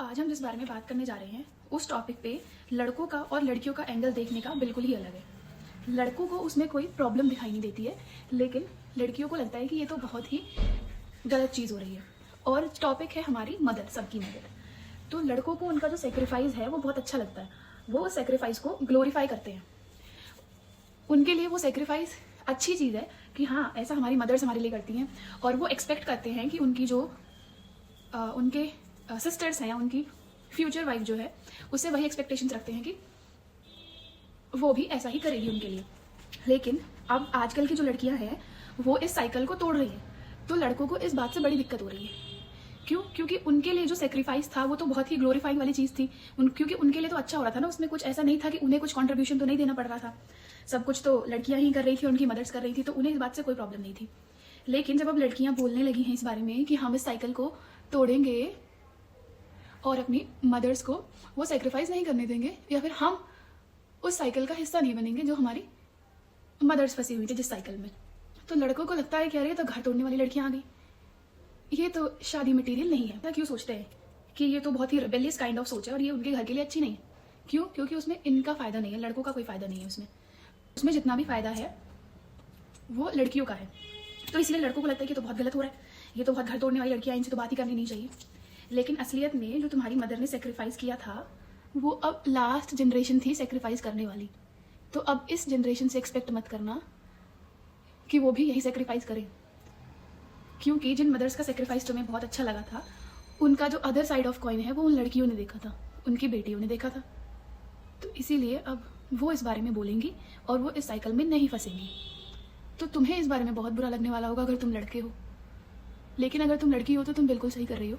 आज हम जिस बारे में बात करने जा रहे हैं उस टॉपिक पे लड़कों का और लड़कियों का एंगल देखने का बिल्कुल ही अलग है। लड़कों को उसमें कोई प्रॉब्लम दिखाई नहीं देती है, लेकिन लड़कियों को लगता है कि ये तो बहुत ही गलत चीज़ हो रही है। और टॉपिक है हमारी मदर, सबकी मदर। तो लड़कों को उनका जो सेक्रीफाइस है वो बहुत अच्छा लगता है, वो उस सेक्रीफाइस को ग्लोरीफाई करते हैं। उनके लिए वो सेक्रीफाइस अच्छी चीज़ है कि हाँ, ऐसा हमारी मदर्स हमारे लिए करती हैं, और वो एक्सपेक्ट करते हैं कि उनकी जो उनके सिस्टर्स हैं या उनकी फ्यूचर वाइफ जो है उससे वही एक्सपेक्टेशंस रखते हैं कि वो भी ऐसा ही करेगी उनके लिए। लेकिन अब आजकल की जो लड़कियां हैं वो इस साइकिल को तोड़ रही हैं, तो लड़कों को इस बात से बड़ी दिक्कत हो रही है। क्यों? क्योंकि उनके लिए जो सेक्रीफाइस था वो तो बहुत ही ग्लोरीफाइंग वाली चीज़ थी। क्योंकि उनके लिए तो अच्छा हो रहा था ना, उसमें कुछ ऐसा नहीं था कि उन्हें कुछ कॉन्ट्रीब्यूशन तो नहीं देना पड़ रहा था, सब कुछ तो लड़कियां ही कर रही थी, उनकी मदर्स कर रही थी, तो उन्हें इस बात से कोई प्रॉब्लम नहीं थी। लेकिन जब अब लड़कियां बोलने लगी हैं इस बारे में कि हम इस साइकिल को तोड़ेंगे और अपनी मदर्स को वो सेक्रीफाइस नहीं करने देंगे, या फिर हम उस साइकिल का हिस्सा नहीं बनेंगे जो हमारी मदर्स फंसी हुई थी जिस साइकिल में, तो लड़कों को लगता है कि अरे, तो घर तोड़ने वाली लड़कियां आ गई, ये तो शादी मटेरियल नहीं है। क्यों सोचते हैं कि ये तो बहुत ही रेबेलियस काइंड ऑफ सोच है और ये उनके घर के लिए अच्छी नहीं है। क्यों? क्योंकि उसमें इनका फ़ायदा नहीं है, लड़कों का कोई फ़ायदा नहीं है उसमें जितना भी फ़ायदा है वो लड़कियों का है। तो इसलिए लड़कों को लगता है कि तो बहुत गलत हो रहा है, ये तो बहुत घर तोड़ने वाली लड़कियां, इनसे तो बात ही करनी नहीं चाहिए। लेकिन असलियत में जो तुम्हारी मदर ने सेक्रीफाइस किया था वो अब लास्ट जनरेशन थी सेक्रीफाइस करने वाली, तो अब इस जनरेशन से एक्सपेक्ट मत करना कि वो भी यही सेक्रीफाइस करें। क्योंकि जिन मदर्स का सेक्रीफाइस तुम्हें बहुत अच्छा लगा था, उनका जो अदर साइड ऑफ कॉइन है वो उन लड़कियों ने देखा था, उनकी बेटियों ने देखा था। तो इसीलिए अब वो इस बारे में बोलेंगी और वो इस साइकिल में नहीं फंसेंगी। तो तुम्हें इस बारे में बहुत बुरा लगने वाला होगा अगर तुम लड़के हो, लेकिन अगर तुम लड़की हो तो तुम बिल्कुल सही कर रही हो,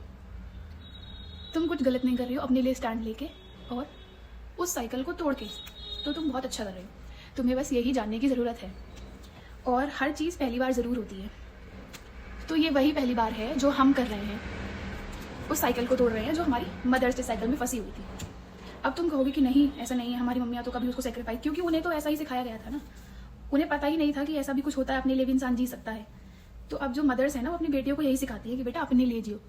तुम कुछ गलत नहीं कर रही हो अपने लिए स्टैंड लेके और उस साइकिल को तोड़ के, तो तुम बहुत अच्छा कर रहे हो। तुम्हें बस यही जानने की ज़रूरत है, और हर चीज़ पहली बार ज़रूर होती है। तो ये वही पहली बार है जो हम कर रहे हैं, उस साइकिल को तोड़ रहे हैं जो हमारी मदर्स इस साइकिल में फंसी हुई थी। अब तुम कहोगे कि नहीं, ऐसा नहीं है, हमारी मम्मियाँ तो कभी उसको सेक्रीफाइस, क्योंकि उन्हें तो ऐसा ही सिखाया गया था ना, उन्हें पता ही नहीं था कि ऐसा भी कुछ होता है, अपने लिए भी इंसान जी सकता है। तो अब जो मदर्स है ना वो अपनी बेटियों को यही सिखाती है कि बेटा अपने लिए जियो।